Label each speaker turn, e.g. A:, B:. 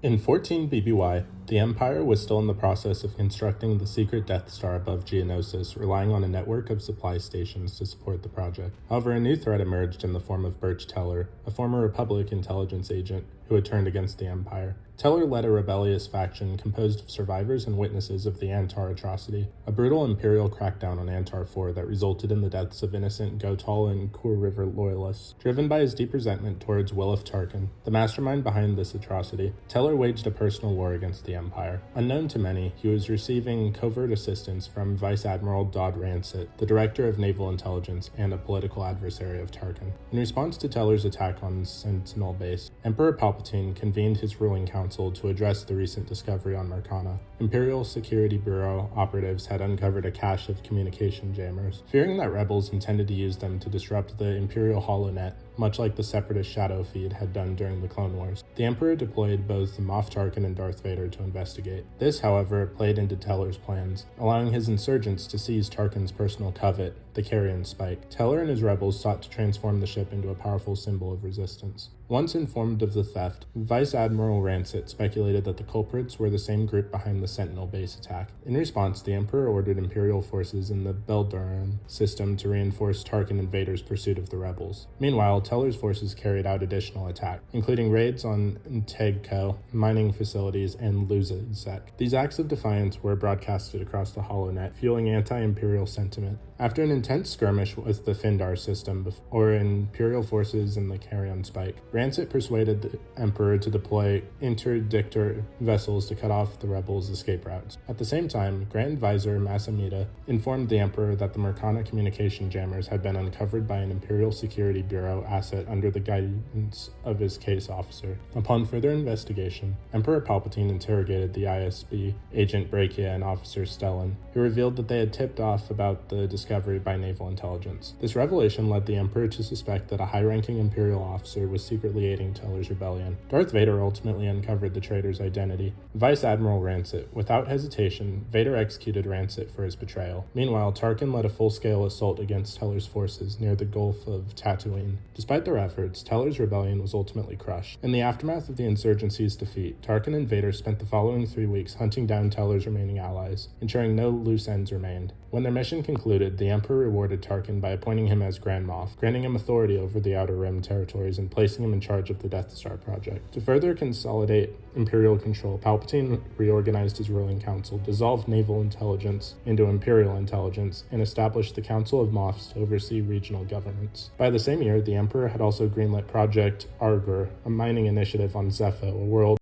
A: In 14 BBY, the Empire was still in the process of constructing the secret Death Star above Geonosis, relying on a network of supply stations to support the project. However, a new threat emerged in the form of Berch, a former Republic intelligence agent who had turned against the Empire. Teller led a rebellious faction composed of survivors and witnesses of the Antar atrocity, a brutal Imperial crackdown on Antar IV that resulted in the deaths of innocent Gotal and Kur River loyalists. Driven by his deep resentment towards Wilf Tarkin, the mastermind behind this atrocity, Teller waged a personal war against the Empire. Unknown to many, he was receiving covert assistance from Vice Admiral Dodd Rancet, the Director of Naval Intelligence and a political adversary of Tarkin. In response to Teller's attack on Sentinel Base, Emperor Palpatine convened his ruling council to address the recent discovery on Marcana. Imperial Security Bureau operatives had uncovered a cache of communication jammers. Fearing that rebels intended to use them to disrupt the Imperial HoloNet, much like the Separatist Shadow Feed had done during the Clone Wars, the Emperor deployed both Moff Tarkin and Darth Vader to investigate. This, however, played into Teller's plans, allowing his insurgents to seize Tarkin's personal covet, the Carrion Spike. Teller and his rebels sought to transform the ship into a powerful symbol of resistance. Once informed of the theft, Vice Admiral Rancet speculated that the culprits were the same group behind the Sentinel Base attack. In response, the Emperor ordered Imperial forces in the Belduran system to reinforce Tarkin and Vader's pursuit of the rebels. Meanwhile, Teller's forces carried out additional attacks, including raids on Tegco, mining facilities, and Luzazek. These acts of defiance were broadcasted across the HoloNet, fueling anti-Imperial sentiment. After an intense skirmish with the Findar system, or Imperial forces in the Carrion Spike, Rancet persuaded the Emperor to deploy interdictor vessels to cut off the rebels' escape routes. At the same time, Grand Vizier Masamida informed the Emperor that the Marcana communication jammers had been uncovered by an Imperial Security Bureau asset under the guidance of his case officer. Upon further investigation, Emperor Palpatine interrogated the ISB agent Brachia and Officer Stellan, who revealed that they had tipped off about the discovery by naval intelligence. This revelation led the Emperor to suspect that a high-ranking Imperial officer was secretly aiding Teller's rebellion. Darth Vader ultimately uncovered the traitor's identity. Vice Admiral Rancet. Without hesitation, Vader executed Rancet for his betrayal. Meanwhile, Tarkin led a full-scale assault against Teller's forces near the Gulf of Tatooine. Despite their efforts, Teller's rebellion was ultimately crushed. In the aftermath of the insurgency's defeat, Tarkin and Vader spent the following 3 weeks hunting down Teller's remaining allies, ensuring no loose ends remained. When their mission concluded, the Emperor rewarded Tarkin by appointing him as Grand Moff, granting him authority over the Outer Rim territories and placing him in charge of the Death Star project. To further consolidate Imperial control, Palpatine reorganized his ruling council, dissolved naval intelligence into Imperial intelligence, and established the Council of Moffs to oversee regional governments. By the same year, the Emperor had also greenlit Project Argur, a mining initiative on Zepho, a world